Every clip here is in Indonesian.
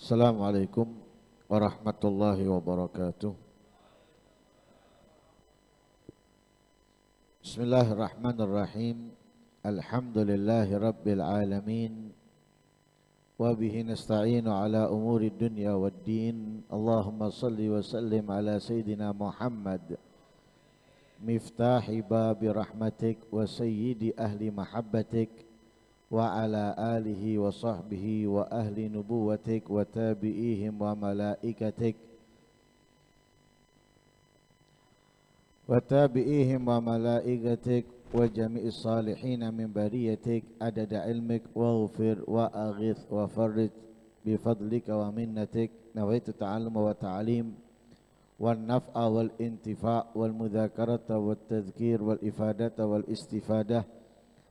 Assalamualaikum warahmatullahi wabarakatuh. Bismillahirrahmanirrahim. Alhamdulillahi rabbil alamin. Wa bihi nasta'inu ala umuri dunya waddin. Allahumma salli wa sallim ala sayyidina Muhammad miftahi babi rahmatik wa sayyidi ahli mahabbatik wa ala alihi wa sahbihi wa ahli nubuwatik wa tabi'ihim wa malaikatik wa jami'is salihin min bariyatik adada ilmik waghfir wa aghith wa farrid bifadlika wa minnatik nawaitu ta'alluma wa ta'alim wal naf'a wal intifa' wal mudhakarata wal tadhkir wal ifadata wal istifadah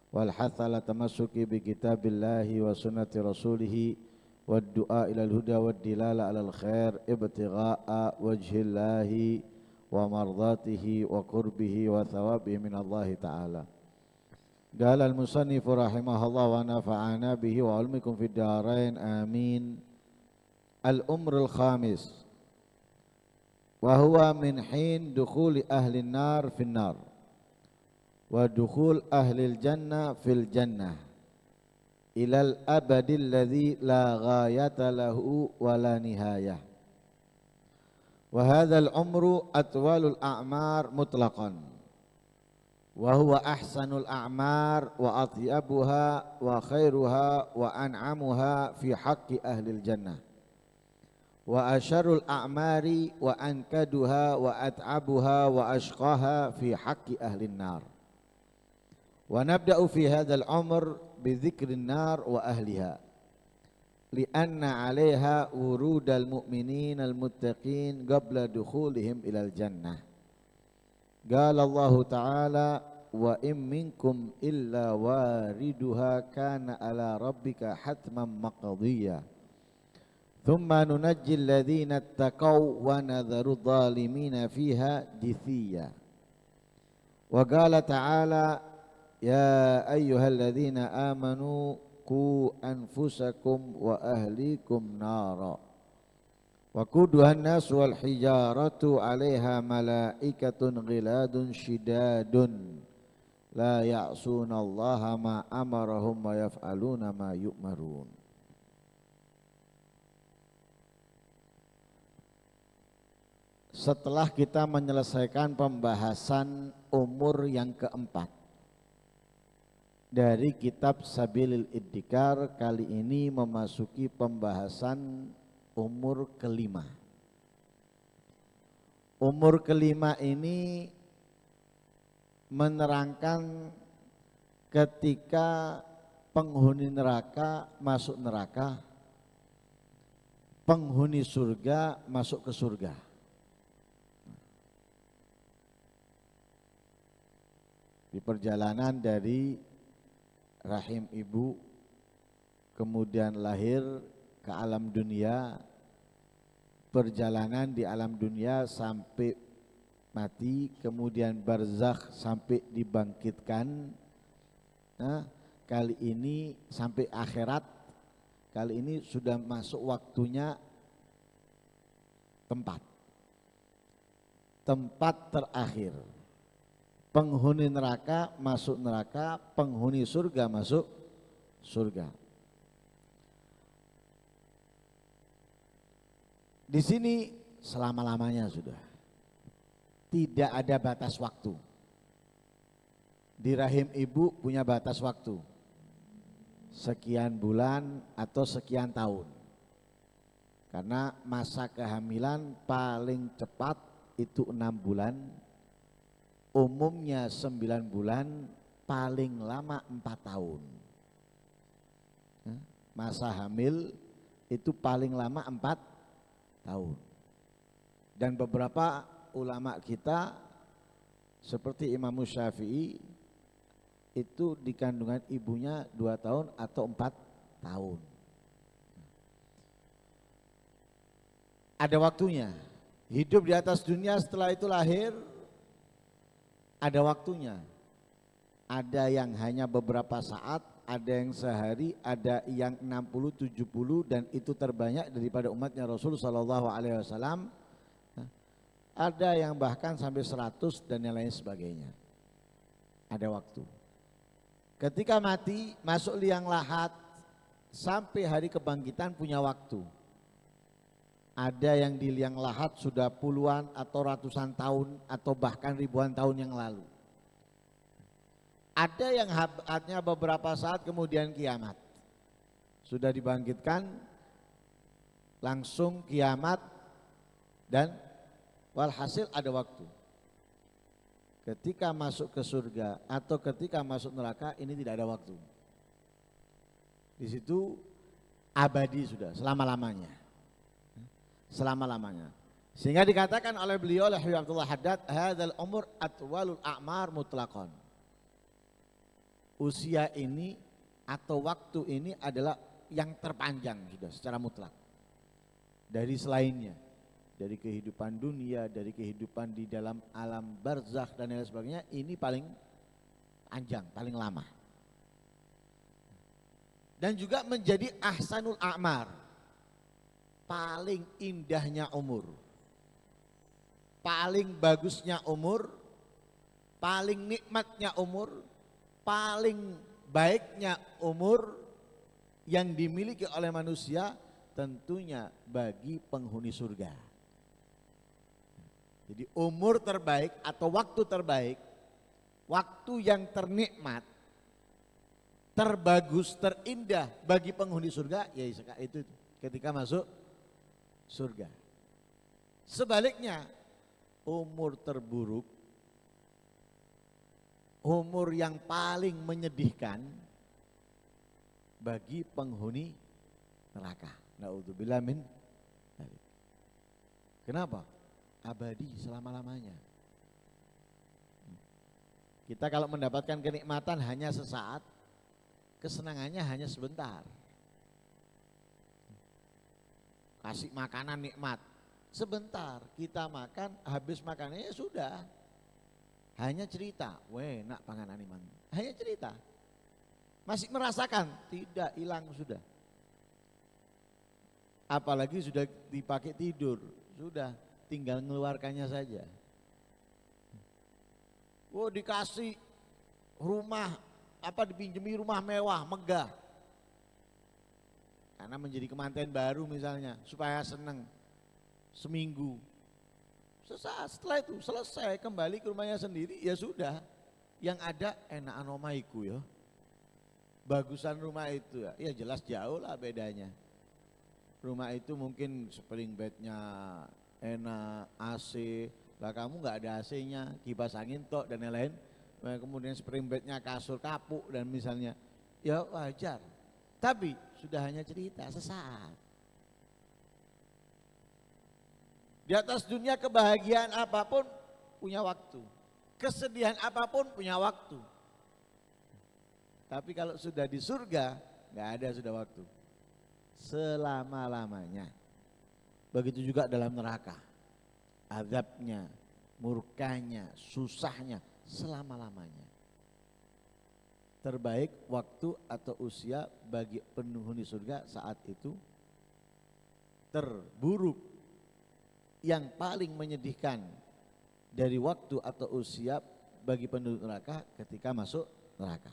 wal hatha ala tamassuki bi kitabillahi wa sunnati rasulih wad du'a ilal huda wad dilala alal khair ibtigha'a wajhillahi wa mardatihi wa qurbihi wa thawabihi minallahi ta'ala. Qala al-musannif rahimahullah wa nafa'ana bihi wa ilmikum fid darain amin. Al-umrul khamis wa huwa min hin dukhuli ahli an-nar fin nar wa dukhul ahlil jannah fil jannah ilal abadil ladzi la ghayata lahu wa la nihayah wa hadzal umru atwalul a'mar mutlaqan wa huwa ahsanul a'mar wa atyabuha wa khairuha wa an'amuha fi haqqi ahlil jannah wa asyarul a'mari wa ankaduha wa at'abuha wa ashqaha fi haqqi ahlin nar. Wa nabda'u fi hadzal umr bi dzikrin nar wa ahliha li'anna 'alaiha wurudal mu'minin al muttaqin qabla dukhulihim ilal jannah. Qala Allah ta'ala wa in minkum illa wariduha kana ala rabbika hatman maqdiyya thumma nunajji alladhina ittaqaw wa nadharu adh-dhalimina fiha jithiya. Wa qala ta'ala ya ayyuhalladzina amanu qu anfusakum wa ahlikum nara wa quduhan nas wal hijaratu 'alaiha malaikatun ghiladun shidadun la ya'sunallaha ma amarahum wa yaf'aluna ma yu'marun. Setelah kita menyelesaikan pembahasan umur yang keempat dari kitab Sabilil Iddikar, kali ini memasuki pembahasan umur kelima. Umur kelima ini menerangkan ketika penghuni neraka masuk neraka, penghuni surga masuk ke surga. Di perjalanan dari rahim ibu, kemudian lahir ke alam dunia, perjalanan di alam dunia sampai mati, kemudian barzakh sampai dibangkitkan. Nah, kali ini sampai akhirat, kali ini sudah masuk waktunya tempat terakhir. Penghuni neraka masuk neraka, penghuni surga masuk surga. Di sini selama-lamanya sudah. Tidak ada batas waktu. Di rahim ibu punya batas waktu. Sekian bulan atau sekian tahun. Karena masa kehamilan paling cepat itu 6 bulan. Umumnya 9 bulan, paling lama 4 tahun. Masa hamil itu paling lama 4 tahun. Dan beberapa ulama kita seperti Imam Syafi'i itu di kandungan ibunya 2 tahun atau 4 tahun. Ada waktunya. Hidup di atas dunia setelah itu lahir, ada waktunya. Ada yang hanya beberapa saat, ada yang sehari, ada yang 60, 70 dan itu terbanyak daripada umatnya Rasul sallallahu alaihi wasallam. Ada yang bahkan sampai 100 dan yang lain sebagainya. Ada waktu. Ketika mati, masuk liang lahat sampai hari kebangkitan punya waktu. Ada yang di liang lahat sudah puluhan atau ratusan tahun atau bahkan ribuan tahun yang lalu. Ada yang hanya beberapa saat kemudian kiamat. Sudah dibangkitkan, langsung kiamat dan walhasil ada waktu. Ketika masuk ke surga atau ketika masuk neraka ini tidak ada waktu. Di situ abadi sudah selama-lamanya. Selama-lamanya. Sehingga dikatakan oleh beliau oleh Habib Abdullah Haddad, hadzal umur atwalul a'mar mutlaqan. Usia ini atau waktu ini adalah yang terpanjang sudah secara mutlak. Dari selainnya, dari kehidupan dunia, dari kehidupan di dalam alam barzakh dan lain sebagainya, ini paling panjang, paling lama. Dan juga menjadi ahsanul a'mar, paling indahnya umur, paling bagusnya umur, paling nikmatnya umur, paling baiknya umur yang dimiliki oleh manusia tentunya bagi penghuni surga. Jadi umur terbaik atau waktu terbaik, waktu yang ternikmat, terbagus, terindah bagi penghuni surga, ya itu ketika masuk surga. Sebaliknya, umur terburuk, umur yang paling menyedihkan bagi penghuni neraka. Na'udzubillah min dzalik. Kenapa? Abadi selama-lamanya. Kita kalau mendapatkan kenikmatan hanya sesaat, kesenangannya hanya sebentar. Kasih makanan nikmat, sebentar kita makan, habis makanannya sudah. Hanya cerita, weh nak panganan iman. Hanya cerita. Masih merasakan, tidak, hilang sudah. Apalagi sudah dipakai tidur, sudah tinggal mengeluarkannya saja. Oh dikasih rumah, dipinjemi rumah mewah, megah. Karena menjadi kemanten baru misalnya, supaya senang seminggu. Sesaat setelah itu selesai kembali ke rumahnya sendiri, ya sudah. Yang ada enakan omaiku ya. Bagusan rumah itu ya jelas jauh lah bedanya. Rumah itu mungkin spring bednya enak, AC, lah kamu nggak ada AC-nya, kipas angin tok dan lain-lain. Kemudian spring bednya kasur kapuk dan misalnya, ya wajar. Tapi sudah hanya cerita sesaat. Di atas dunia kebahagiaan apapun punya waktu. Kesedihan apapun punya waktu. Tapi kalau sudah di surga nggak ada sudah waktu. Selama-lamanya. Begitu juga dalam neraka. Azabnya, murkanya, susahnya selama-lamanya. Terbaik waktu atau usia bagi penghuni surga saat itu. Terburuk yang paling menyedihkan dari waktu atau usia bagi penduduk neraka ketika masuk neraka.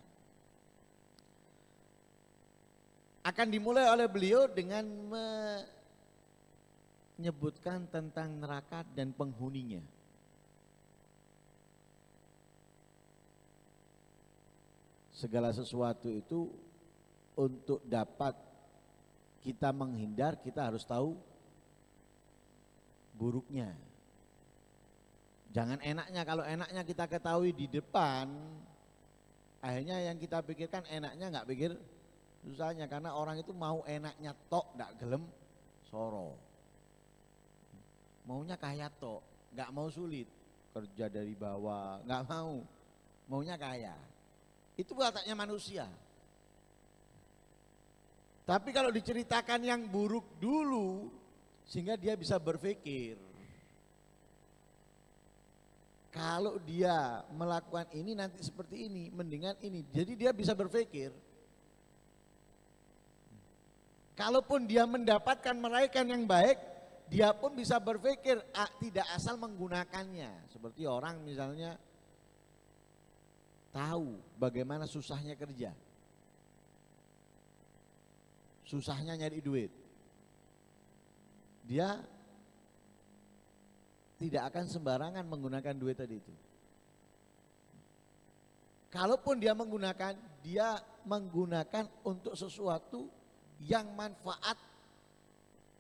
Akan dimulai oleh beliau dengan menyebutkan tentang neraka dan penghuninya. Segala sesuatu itu untuk dapat kita menghindar, kita harus tahu buruknya. Jangan enaknya, kalau enaknya kita ketahui di depan, akhirnya yang kita pikirkan enaknya nggak pikir susahnya, karena orang itu mau enaknya tok, nggak gelem soro. Maunya kaya tok, nggak mau sulit, kerja dari bawah, nggak mau, maunya kaya. Itu wataknya manusia. Tapi kalau diceritakan yang buruk dulu, sehingga dia bisa berpikir. Kalau dia melakukan ini nanti seperti ini, mendingan ini. Jadi dia bisa berpikir. Kalaupun dia mendapatkan meraihkan yang baik, dia pun bisa berpikir tidak asal menggunakannya. Seperti orang misalnya tahu bagaimana susahnya kerja, susahnya nyari duit. Dia tidak akan sembarangan menggunakan duit tadi itu. Kalaupun dia menggunakan untuk sesuatu yang manfaat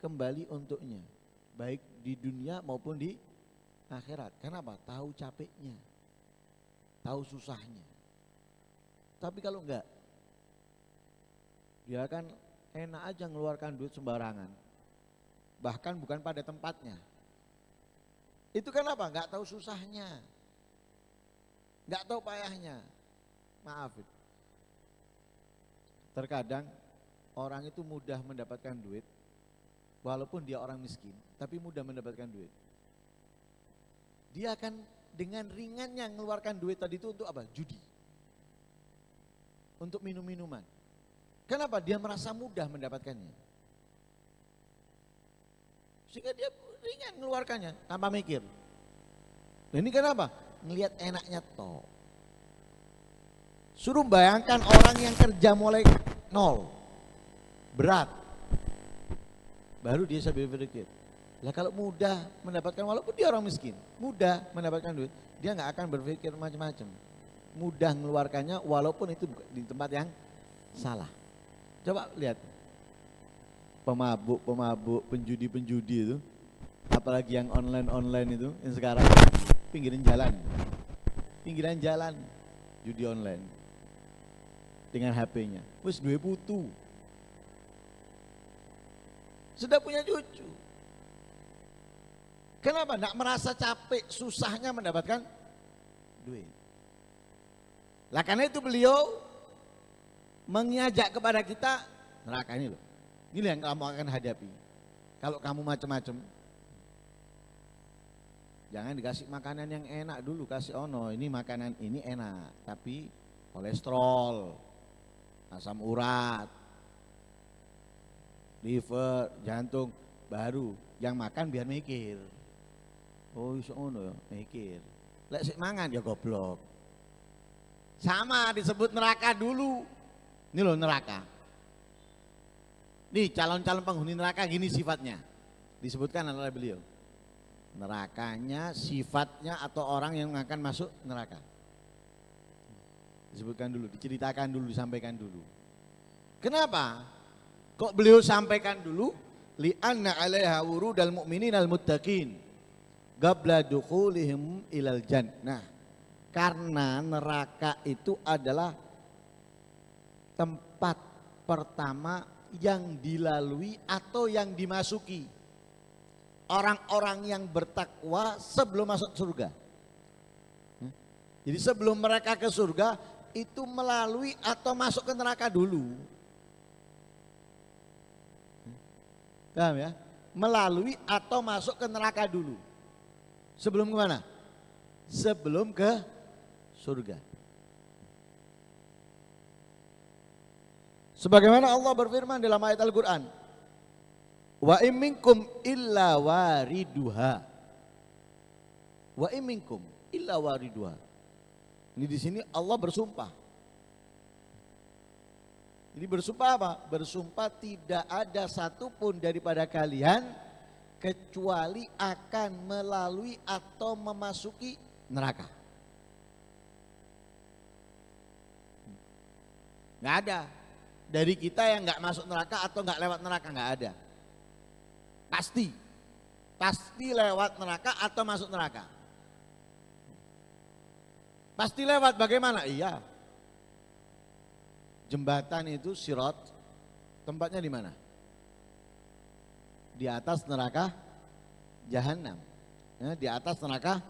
kembali untuknya, baik di dunia maupun di akhirat. Kenapa? Tahu capeknya, tahu susahnya. Tapi kalau enggak, dia akan enak aja ngeluarkan duit sembarangan, bahkan bukan pada tempatnya. Itu kenapa? Enggak tahu susahnya, enggak tahu payahnya. Maaf, terkadang orang itu mudah mendapatkan duit, walaupun dia orang miskin, tapi mudah mendapatkan duit. Dia akan dengan ringannya mengeluarkan duit tadi itu untuk apa? Judi, untuk minum-minuman. Kenapa? Dia merasa mudah mendapatkannya, sehingga dia ringan mengeluarkannya tanpa mikir. Ini kenapa? Ngelihat enaknya toh. Suruh bayangkan orang yang kerja mulai nol, berat, baru dia sambil berpikir, lah kalau mudah mendapatkan, walaupun dia orang miskin, mudah mendapatkan duit, dia nggak akan berpikir macam-macam, mudah mengeluarkannya walaupun itu di tempat yang salah. Coba lihat pemabuk, penjudi itu, apalagi yang online itu, yang sekarang pinggiran jalan, judi online dengan HP-nya, wis duwe putu, sudah punya cucu. Kenapa? Nggak merasa capek, susahnya mendapatkan duit. Lah karena itu beliau mengajak kepada kita, neraka ini loh, ini yang kamu akan hadapi. Kalau kamu macam-macam, jangan dikasih makanan yang enak dulu, kasih ini makanan ini enak, tapi kolesterol, asam urat, liver, jantung, baru yang makan biar mikir. Oh iso ngono ya, mikir. Lek sik mangan ya goblok. Sama disebut neraka dulu. Ini loh neraka. Nih calon-calon penghuni neraka gini sifatnya. Disebutkan oleh beliau. Nerakanya, sifatnya atau orang yang akan masuk neraka. Disebutkan dulu, diceritakan dulu, disampaikan dulu. Kenapa? Kok beliau sampaikan dulu? Li'anna 'alaiha wurudal mu'mininal muttaqin qabla dukhulihim ilal jannah. Karena neraka itu adalah tempat pertama yang dilalui atau yang dimasuki orang-orang yang bertakwa sebelum masuk surga. Jadi sebelum mereka ke surga itu melalui atau masuk ke neraka dulu. Paham ya? Melalui atau masuk ke neraka dulu. Sebelum kemana? Sebelum ke surga. Sebagaimana Allah berfirman dalam ayat Al-Quran, wa in minkum illa wariduha. Wa in minkum illa wariduha. Ini di sini Allah bersumpah. Ini bersumpah apa? Bersumpah tidak ada satupun daripada kalian kecuali akan melalui atau memasuki neraka. Nggak ada dari kita yang nggak masuk neraka atau nggak lewat neraka, nggak ada. Pasti lewat neraka atau masuk neraka. Pasti lewat, bagaimana? Iya. Jembatan itu Sirat, tempatnya di mana? Di atas neraka Jahanam. Ya, di atas neraka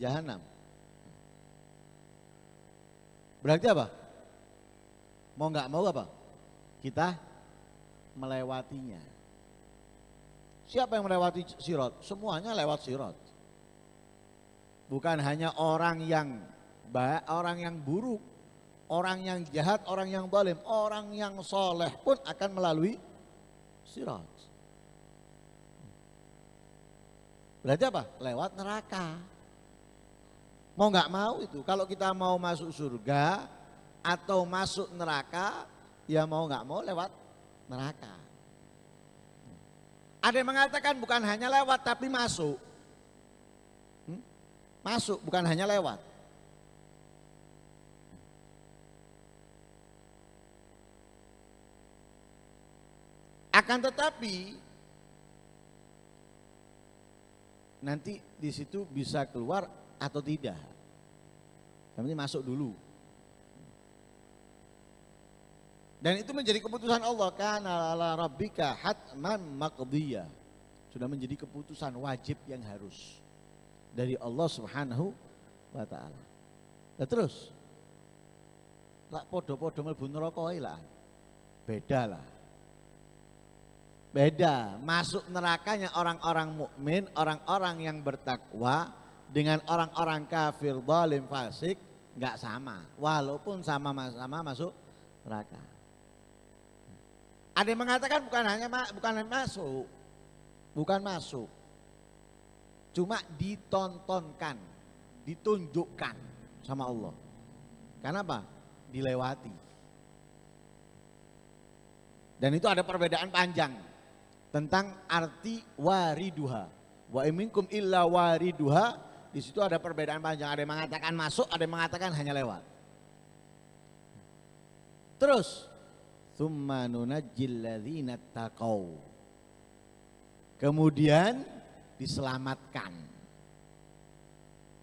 Jahanam. Berarti apa? Mau nggak mau apa? Kita melewatinya. Siapa yang melewati Sirat? Semuanya lewat Sirat. Bukan hanya orang yang buruk, orang yang jahat, orang yang zalim, orang yang soleh pun akan melalui Siraj. Berarti apa? Lewat neraka. Mau nggak mau itu, kalau kita mau masuk surga atau masuk neraka, ya mau nggak mau lewat neraka. Ada yang mengatakan bukan hanya lewat tapi masuk. Masuk bukan hanya lewat. Akan tetapi nanti di situ bisa keluar atau tidak. Yang penting masuk dulu. Dan itu menjadi keputusan Allah, kana ala rabbika hatman maqdiyah. Sudah menjadi keputusan wajib yang harus dari Allah Subhanahu wa taala. Nah terus lak podo-podo mlebu neraka lah. Beda lah. Beda, masuk nerakanya orang-orang mukmin, orang-orang yang bertakwa dengan orang-orang kafir, zalim, fasik enggak sama, walaupun sama-sama masuk neraka. Ada yang mengatakan bukan masuk, cuma ditontonkan, ditunjukkan sama Allah. Karena apa? Dilewati. Dan itu ada perbedaan panjang tentang arti wariduha. Wa minkum illa wariduha. Di situ ada perbedaan panjang. Ada yang mengatakan masuk, ada yang mengatakan hanya lewat. Terus, tsumma nunajjil ladzina taqaw. Kemudian diselamatkan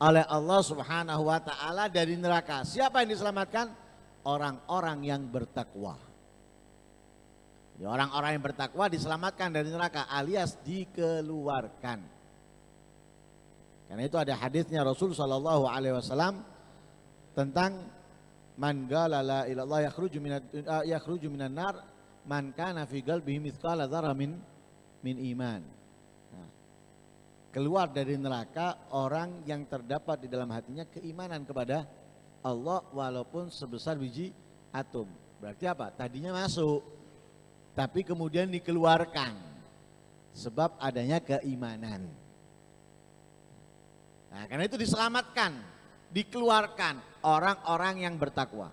oleh Allah Subhanahu wa taala dari neraka. Siapa yang diselamatkan? Orang-orang yang bertakwa. Ya, orang-orang yang bertakwa diselamatkan dari neraka alias dikeluarkan. Karena itu ada hadisnya Rasul sallallahu alaihi wasallam tentang man qala la ilaha illallah yakhruju minan nar man kana fi qalbihi mithqala dzarratin min iman. Nah, keluar dari neraka orang yang terdapat di dalam hatinya keimanan kepada Allah walaupun sebesar biji atom. Berarti apa? Tadinya masuk tapi kemudian dikeluarkan sebab adanya keimanan. Nah, karena itu diselamatkan, dikeluarkan orang-orang yang bertakwa.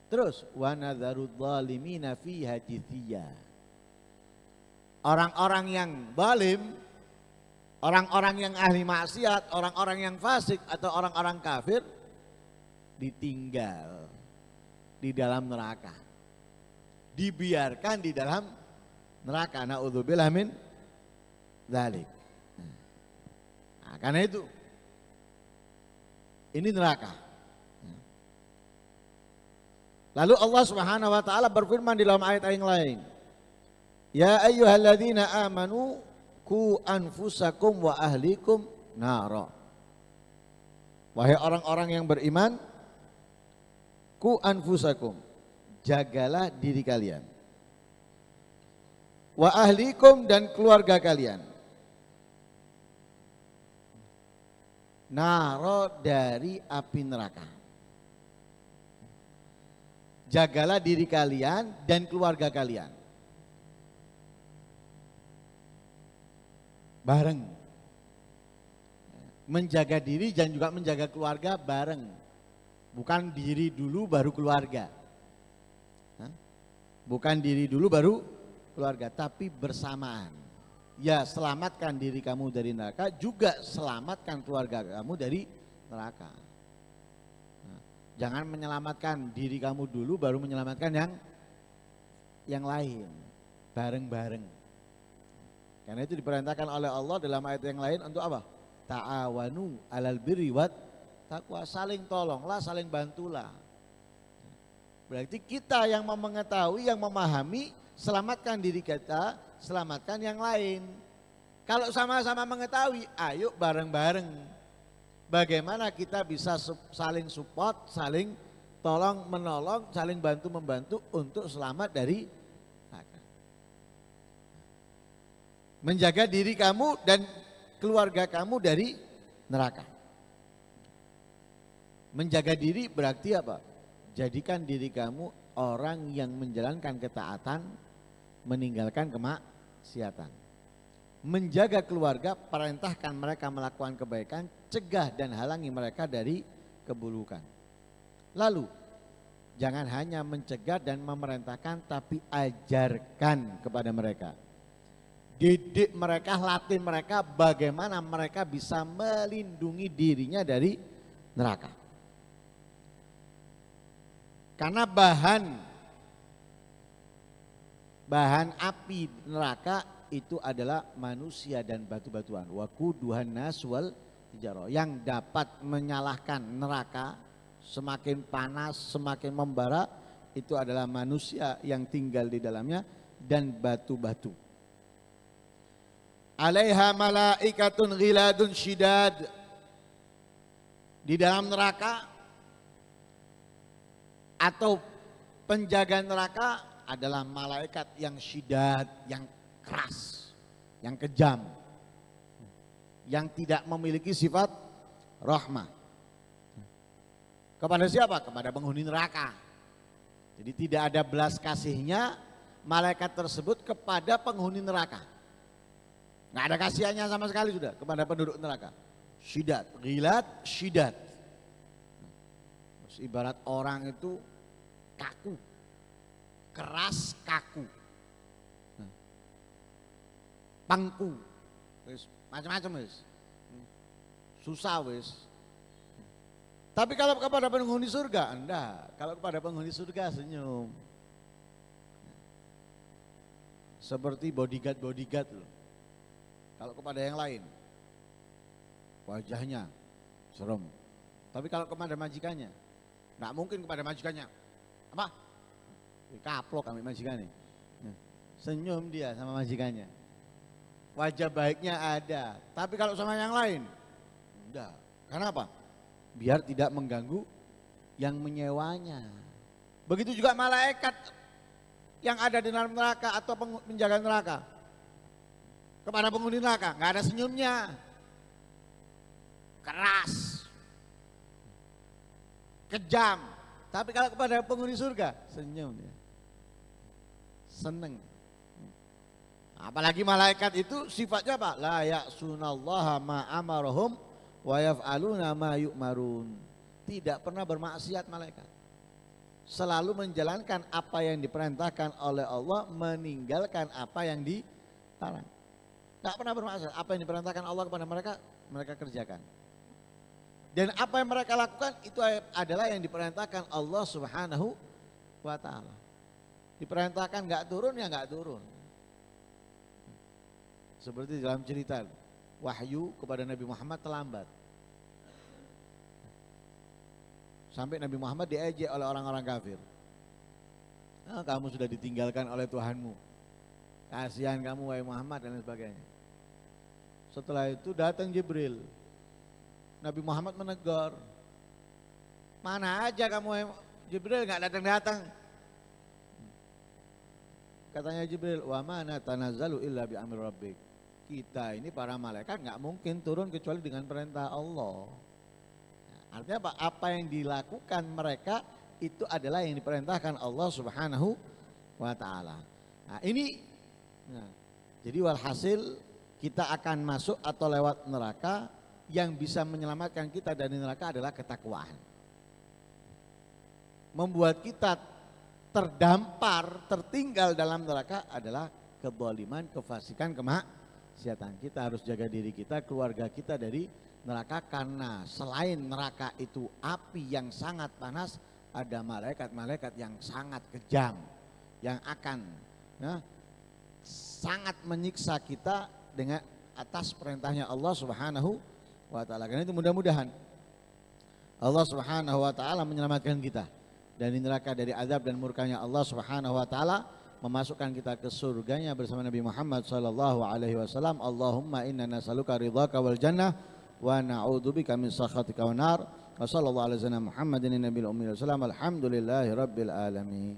Terus wa nadzarudz zalimina fiha jithiya. Orang-orang yang zalim, orang-orang yang ahli maksiat, orang-orang yang fasik atau orang-orang kafir ditinggal di dalam neraka. Dibiarkan di dalam neraka. Na'udzubillah min dzalik. Nah, karena itu ini neraka. Lalu Allah Subhanahu wa taala berfirman di dalam ayat yang lain, ya ayyuhalladzina amanu qu anfusakum wa ahlikum nara. Wahai orang-orang yang beriman, qu anfusakum, jagalah diri kalian, wa ahlikum, dan keluarga kalian, naro, dari api neraka. Jagalah diri kalian dan keluarga kalian bareng. Menjaga diri dan juga menjaga keluarga bareng, bukan diri dulu baru keluarga. Bukan diri dulu baru keluarga, tapi bersamaan. Ya, selamatkan diri kamu dari neraka, juga selamatkan keluarga kamu dari neraka. Nah, jangan menyelamatkan diri kamu dulu baru menyelamatkan yang lain, bareng-bareng. Karena itu diperintahkan oleh Allah dalam ayat yang lain untuk apa? Ta'awanu 'alal birri wat taqwa, saling tolonglah, saling bantulah. Berarti kita yang mau mengetahui, yang memahami, selamatkan diri kita, selamatkan yang lain. Kalau sama-sama mengetahui, ayo bareng-bareng. Bagaimana kita bisa saling support, saling tolong menolong, saling bantu membantu untuk selamat dari neraka. Menjaga diri kamu dan keluarga kamu dari neraka. Menjaga diri berarti apa? Jadikan diri kamu orang yang menjalankan ketaatan meninggalkan kemaksiatan. Menjaga keluarga, perintahkan mereka melakukan kebaikan, cegah dan halangi mereka dari keburukan. Lalu, jangan hanya mencegah dan memerintahkan, tapi ajarkan kepada mereka. Didik mereka, latih mereka bagaimana mereka bisa melindungi dirinya dari neraka. Karena bahan api neraka itu adalah manusia dan batu-batuan. Waquduhan nas wal hijarah, yang dapat menyalahkan neraka semakin panas, semakin membara, itu adalah manusia yang tinggal di dalamnya dan batu-batu. Alaiha malaikatun ghiladun syidad. Di dalam neraka atau penjaga neraka adalah malaikat yang syidad, yang keras, yang kejam, yang tidak memiliki sifat rahmah. Kepada siapa? Kepada penghuni neraka. Jadi tidak ada belas kasihnya malaikat tersebut kepada penghuni neraka. Nggak ada kasihannya sama sekali sudah kepada penduduk neraka. Syidat, ghilat, syidat. Ibarat orang itu kaku, keras kaku, pangku, macam-macam wis, susah wis. Tapi kalau kepada penghuni surga, enggak. Kalau kepada penghuni surga senyum. Seperti bodyguard loh. Kalau kepada yang lain, wajahnya serem. Tapi kalau kepada majikannya, enggak mungkin kepada majikannya. Apa? Kaplok kami majikannya. Senyum dia sama majikannya. Wajah baiknya ada. Tapi kalau sama yang lain, enggak. Kenapa? Biar tidak mengganggu yang menyewanya. Begitu juga malaikat yang ada di dalam neraka atau penjaga neraka. Kepada penghuni neraka nggak ada senyumnya, keras, kejam. Tapi kalau kepada penghuni surga senyum dia, seneng. Apalagi malaikat itu sifatnya apa? La ya'sunallaha ma amarahum wa yaf'aluna ma yu'marun. Tidak pernah bermaksiat malaikat. Selalu menjalankan apa yang diperintahkan oleh Allah, meninggalkan apa yang dilarang. Tidak pernah bermaksud, apa yang diperintahkan Allah kepada mereka, mereka kerjakan. Dan apa yang mereka lakukan itu adalah yang diperintahkan Allah Subhanahu wa ta'ala. Diperintahkan nggak turun ya nggak turun. Seperti dalam cerita wahyu kepada Nabi Muhammad terlambat. Sampai Nabi Muhammad diejek oleh orang-orang kafir. Nah, kamu sudah ditinggalkan oleh Tuhanmu. Kasihan kamu wahai Muhammad dan lain sebagainya. Setelah itu datang Jibril. Nabi Muhammad menegur. Mana aja kamu Jibril nggak datang-datang. Katanya Jibril, wa mana tanazzalu illa bi amri rabbik. Kita ini para malaikat nggak mungkin turun kecuali dengan perintah Allah. Artinya apa? Apa yang dilakukan mereka itu adalah yang diperintahkan Allah Subhanahu wa ta'ala. Nah ini, jadi walhasil kita akan masuk atau lewat neraka, yang bisa menyelamatkan kita dari neraka adalah ketakwaan. Membuat kita terdampar, tertinggal dalam neraka adalah kezaliman, kefasikan, kemaksiatan. Kita harus jaga diri kita, keluarga kita dari neraka, karena selain neraka itu api yang sangat panas, ada malaikat-malaikat yang sangat kejam yang akan sangat menyiksa kita dengan atas perintahnya Allah Subhanahu wa ta'ala. Karena itu mudah-mudahan Allah Subhanahu wa ta'ala menyelamatkan kita dari neraka, dari azab dan murkanya Allah Subhanahu wa ta'ala, memasukkan kita ke surganya bersama Nabi Muhammad sallallahu alaihi wasallam. Allahumma inna nas'aluka ridhaka wal jannah wa na'udzubika min sakhatika wan nar. Wa sallallahu alaihi wasallam Muhammadin nabiyil ummi wasallam. Alhamdulillahi rabbil alamin.